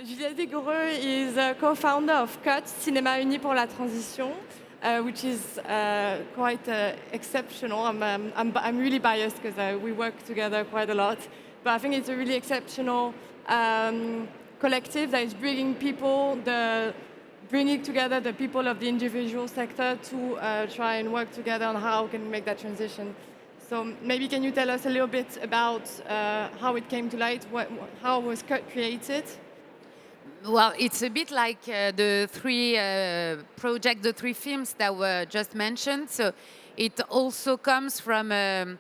Juliette Vigoureux is a co-founder of CUT, Cinéma Uni pour la Transition, which is quite exceptional. I'm really biased because we work together quite a lot, but I think it's a really exceptional collective that is bringing together the people of the individual sector to try and work together on how we can make that transition. So maybe can you tell us a little bit about how it came to light, how was CUT created? Well, it's a bit like the three projects, the three films that were just mentioned. So it also comes from an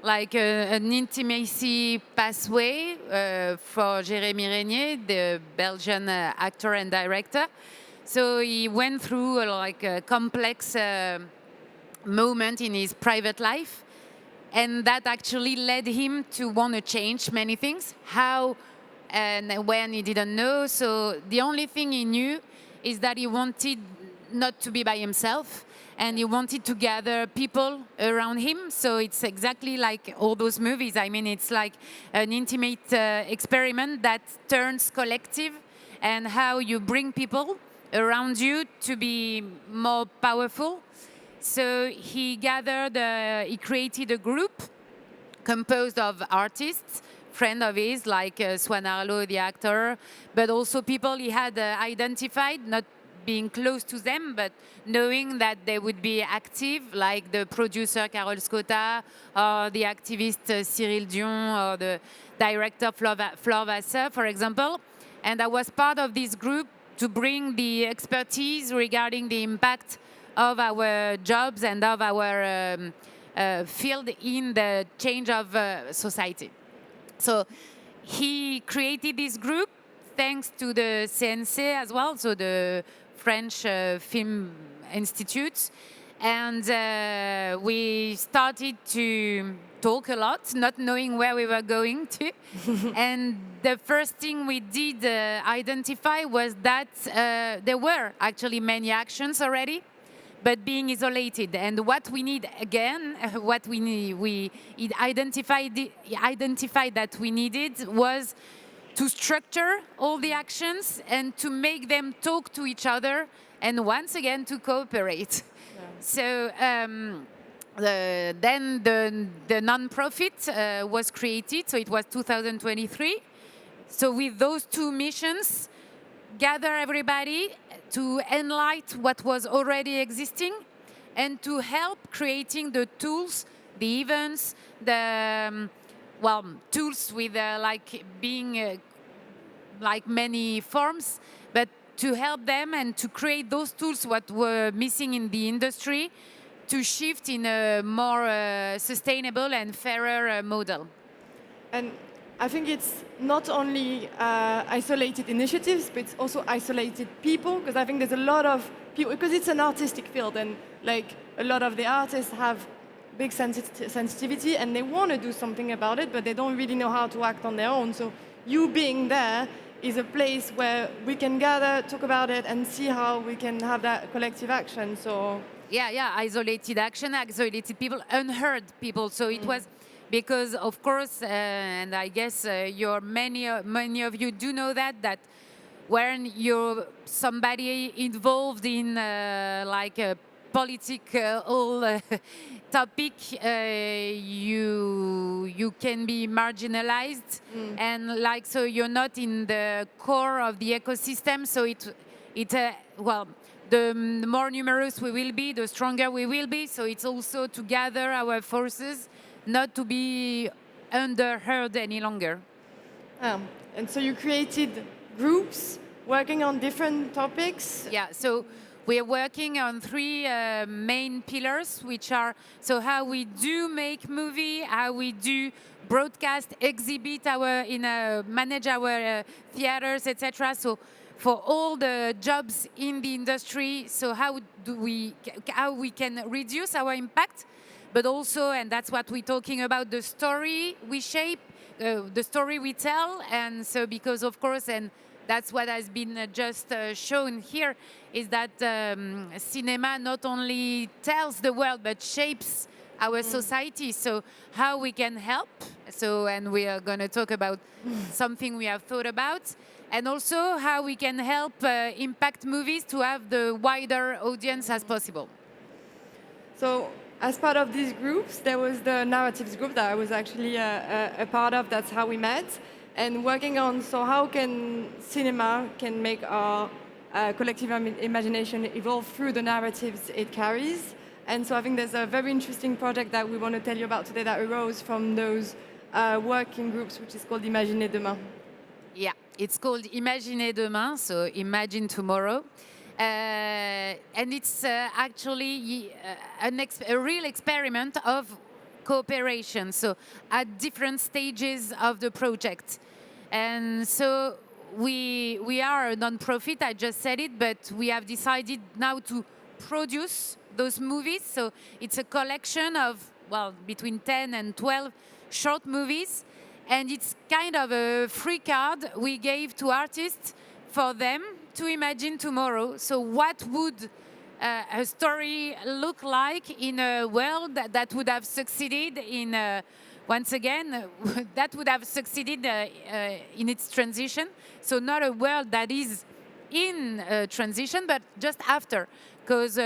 intimacy pathway for Jérémy Régnier, the Belgian actor and director. So he went through a complex moment in his private life, and that actually led him to want to change many things. How and when he didn't know. So the only thing he knew is that he wanted not to be by himself, and he wanted to gather people around him. So it's exactly like all those movies. I mean, it's like an intimate experiment that turns collective, and how you bring people around you to be more powerful. So he created a group composed of artists, friend of his, like Swan Arlo, the actor, but also people he had identified, not being close to them, but knowing that they would be active, like the producer Carole Scotta, or the activist Cyril Dion, or the director Flore Vasseur, for example. And I was part of this group to bring the expertise regarding the impact of our jobs and of our field in the change of society. So he created this group thanks to the CNC as well, so the French Film Institute. And we started to talk a lot, not knowing where we were going to. And the first thing we did identify was that there were actually many actions already, but being isolated. And what we need again, we identified that we needed was to structure all the actions and to make them talk to each other, and once again to cooperate. Yeah. So then the non-profit was created, so it was 2023. So with those two missions, gather everybody to enlighten what was already existing, and to help creating the tools, the events, the tools with being like many forms, but to help them and to create those tools what were missing in the industry, to shift in a more sustainable and fairer model. And I think it's not only isolated initiatives, but it's also isolated people, because I think there's a lot of people, because it's an artistic field, and like a lot of the artists have big sensitivity, and they want to do something about it, but they don't really know how to act on their own. So you being there is a place where we can gather, talk about it, and see how we can have that collective action. So isolated action, isolated people, unheard people. So it was. Because of course, and I guess many of you do know that when you're somebody involved in like a political topic, you can be marginalized, and so you're not in the core of the ecosystem. So the more numerous we will be, the stronger we will be. So it's also to gather our forces, not to be underheard any longer. And so you created groups working on different topics? Yeah, so we are working on three main pillars, which are how we do make movie, how we do broadcast, exhibit manage our theaters, etc. So for all the jobs in the industry, so how we can reduce our impact, but also, and that's what we're talking about, the story we shape, the story we tell. And so because of course, and that's what has been just shown here, is that cinema not only tells the world, but shapes our society. So how we can help. So, and we are going to talk about something we have thought about. and also how we can help impact movies to have the wider audience as possible. So as part of these groups, there was the narratives group that I was actually a part of. That's how we met. And working on, so how can cinema can make our collective imagination evolve through the narratives it carries. And so I think there's a very interesting project that we want to tell you about today that arose from those working groups, which is called Imaginer Demain. Yeah, it's called Imaginer Demain, so imagine tomorrow. And it's actually a real experiment of cooperation, so at different stages of the project. And so we are a non-profit, I just said it, but we have decided now to produce those movies. So it's a collection of, well, between 10 and 12 short movies. And it's kind of a free card we gave to artists for them to imagine tomorrow. So what would a story look like in a world that would have succeeded in, once again, that would have succeeded in its transition. So not a world that is in transition, but just after. Because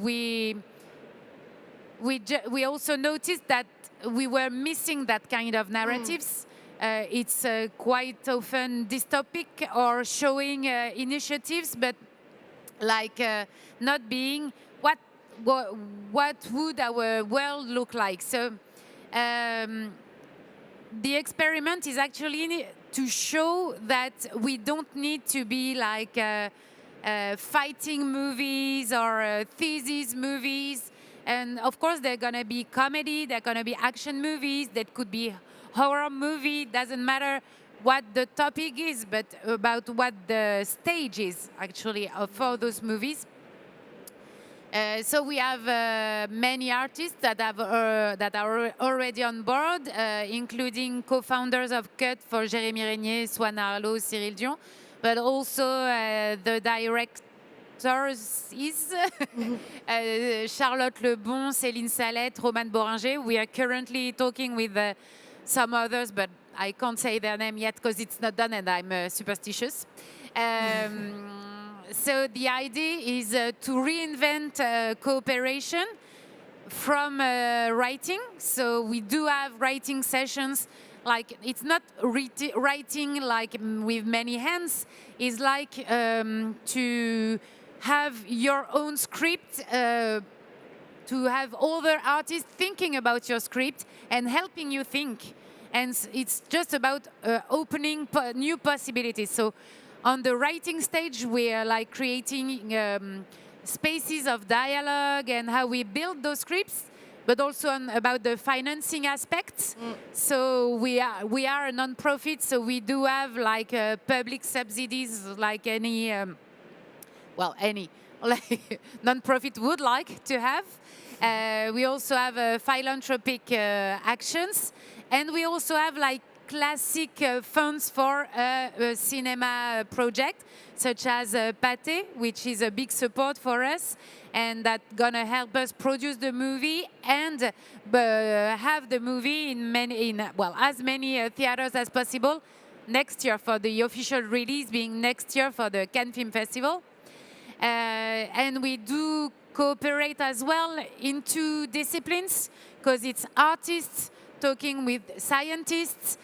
we also noticed that we were missing that kind of narratives. It's quite often dystopic or showing initiatives, but like not being what would our world look like. So the experiment is actually to show that we don't need to be like fighting movies or thesis movies. And of course, they're going to be comedy, they're going to be action movies, that could be horror movie, doesn't matter what the topic is, but about what the stage is actually for those movies. So we have many artists that are already on board, including co-founders of CUT for Jérémy Régnier, Swan Arlo, Cyril Dion, but also the directors is Charlotte Lebon, Céline Salette, Romane Boringer. We are currently talking with some others, but I can't say their name yet because it's not done and I'm superstitious. So the idea is to reinvent cooperation from writing. So we do have writing sessions. Like, it's not writing like with many hands. It's like to have your own script, to have other artists thinking about your script and helping you think. And it's just about opening new possibilities. So on the writing stage, we are like creating spaces of dialogue and how we build those scripts, but also about the financing aspects. So we are a non-profit, so we do have like public subsidies, like any like non-profit would like to have. We also have philanthropic actions, and we also have like classic funds for a cinema project, such as Pâté, which is a big support for us, and that's gonna help us produce the movie and have the movie in as many theaters as possible next year, for the official release being next year for the Cannes Film Festival. And we do cooperate as well in two disciplines, because it's artists talking with scientists,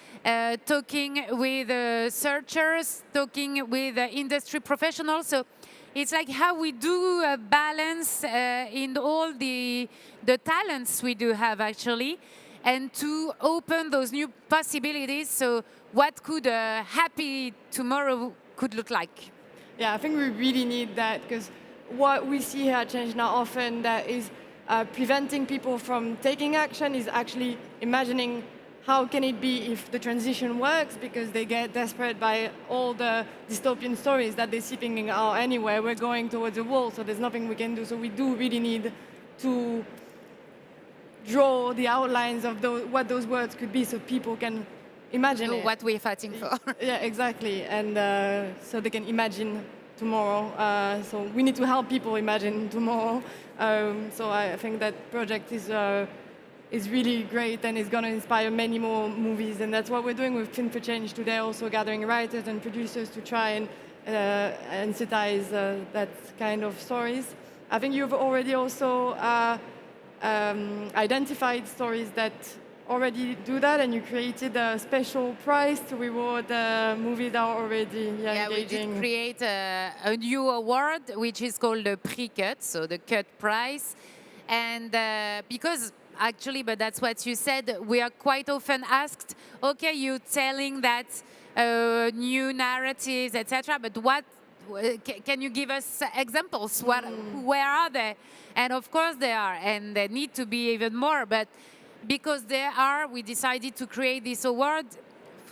talking with searchers, talking with industry professionals. So it's like how we do a balance in all the talents we do have actually, and to open those new possibilities. So what could a happy tomorrow could look like? Yeah, I think we really need that, because what we see here at ChangeNOW often that is preventing people from taking action is actually imagining how can it be if the transition works, because they get desperate by all the dystopian stories that they see thinking, oh, anyway, we're going towards a wall, so there's nothing we can do. So we do really need to draw the outlines of what those words could be so people can imagine it. What we're fighting for. Yeah, exactly. And so they can imagine tomorrow. So we need to help people imagine tomorrow. So I think that project is is really great and is going to inspire many more movies. And that's what we're doing with Film for Change today, also gathering writers and producers to try and synthesize that kind of stories. I think you've already also identified stories that already do that, and you created a special prize to reward movies that are already engaging. We did create a new award, which is called the Prix-Cut, so the Cut Prize. And because actually, but that's what you said, we are quite often asked, okay, you're telling that new narratives, etc., but what, can you give us examples? Where are they? And of course they are, and they need to be even more, but because they are, we decided to create this award.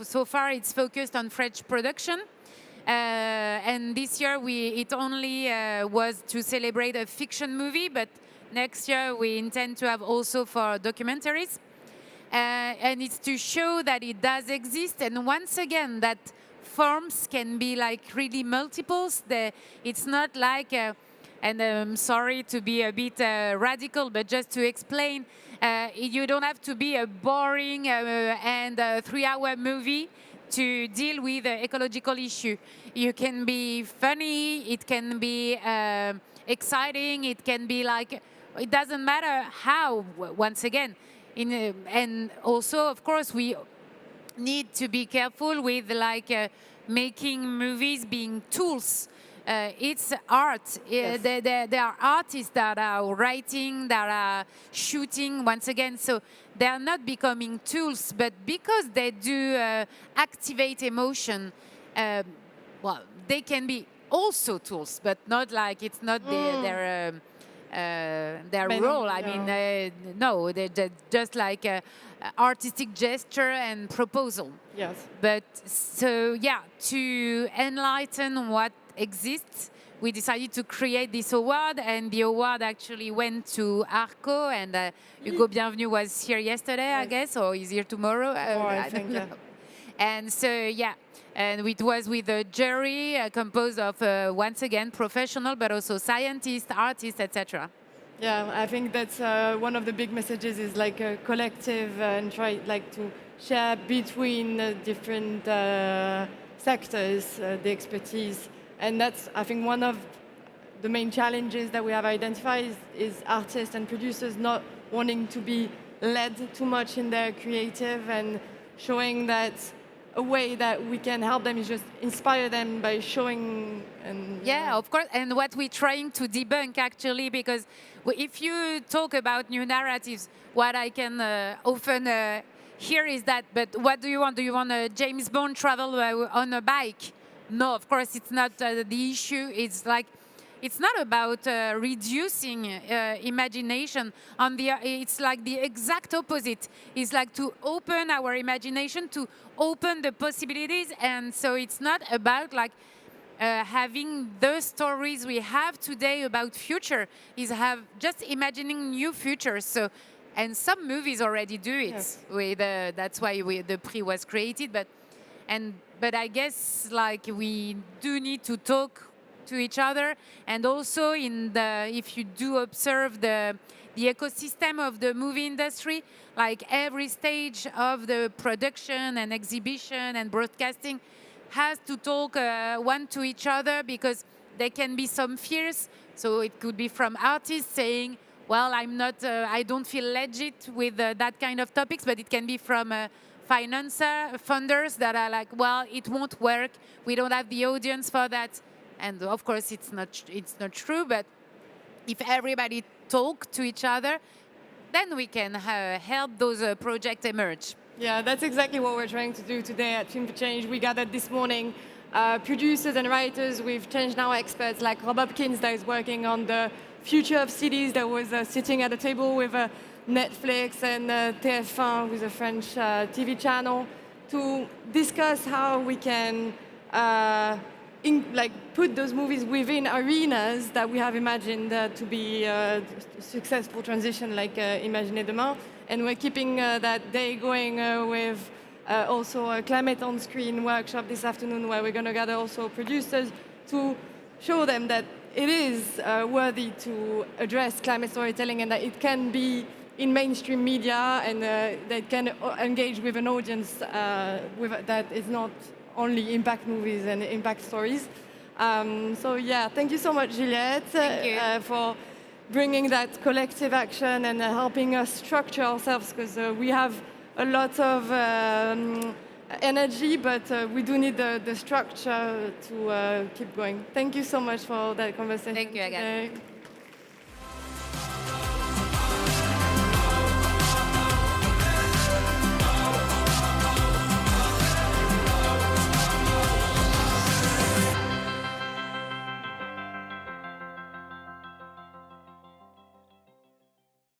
So far, it's focused on French production. And this year, it only was to celebrate a fiction movie, but next year, we intend to have also for documentaries. And it's to show that it does exist. And once again, that forms can be like really multiples. It's not like, and I'm sorry to be a bit radical, but just to explain, you don't have to be a boring and 3-hour movie to deal with the ecological issue. You can be funny, it can be exciting, it can be like, it doesn't matter how, once again. And also, of course, we need to be careful with like making movies being tools. It's art. Yes. There are artists that are writing, that are shooting, once again. So they are not becoming tools, but because they do activate emotion, well, they can be also tools, but not like, it's not their role. I mean, no, they're just like artistic gesture and proposal. Yes. But so, yeah, to enlighten what exists, we decided to create this award, and the award actually went to Arco, and Hugo Bienvenu was here yesterday, I guess, or is here tomorrow. I think, yeah. And so, yeah, and it was with a jury composed of, once again, professional, but also scientists, artists, etc. Yeah, I think that's one of the big messages is like a collective and try like to share between different sectors the expertise. And that's, I think, one of the main challenges that we have identified is artists and producers not wanting to be led too much in their creative, and showing that a way that we can help them is just inspire them by showing. And yeah, of course. And what we're trying to debunk, actually, because if you talk about new narratives, what I can often hear is that, but what do you want? Do you want a James Bond travel on a bike? No, of course, it's not the issue. It's like, it's not about reducing imagination. It's like the exact opposite. It's like to open our imagination, to open the possibilities. And so it's not about like having the stories we have today about future. Is have just imagining new futures. So, and some movies already do it. Yes. With that's why the Prix was created. But I guess like we do need to talk to each other, and also if you do observe the ecosystem of the movie industry, like every stage of the production and exhibition and broadcasting has to talk one to each other, because there can be some fears. So it could be from artists saying, well, I don't feel legit with that kind of topics, but it can be from funders that are like, well, it won't work. We don't have the audience for that. And of course, it's not true. But if everybody talk to each other, then we can help those projects emerge. Yeah, that's exactly what we're trying to do today at Film for Change. We gathered this morning producers and writers with ChangeNOW experts like Rob Hopkins, that is working on the future of cities, that was sitting at a table with Netflix and TF1, with a French TV channel, to discuss how we can put those movies within arenas that we have imagined to be a successful transition, like Imaginez Demain. And we're keeping that day going with also a Climate on Screen workshop this afternoon, where we're going to gather also producers to show them that it is worthy to address climate storytelling, and that it can be in mainstream media and that can engage with an audience that is not only impact movies and impact stories. So yeah, thank you so much, Juliette, for bringing that collective action and helping us structure ourselves, because we have a lot of energy, but we do need the structure to keep going. Thank you so much for that conversation. Thank you, Agathe. Today.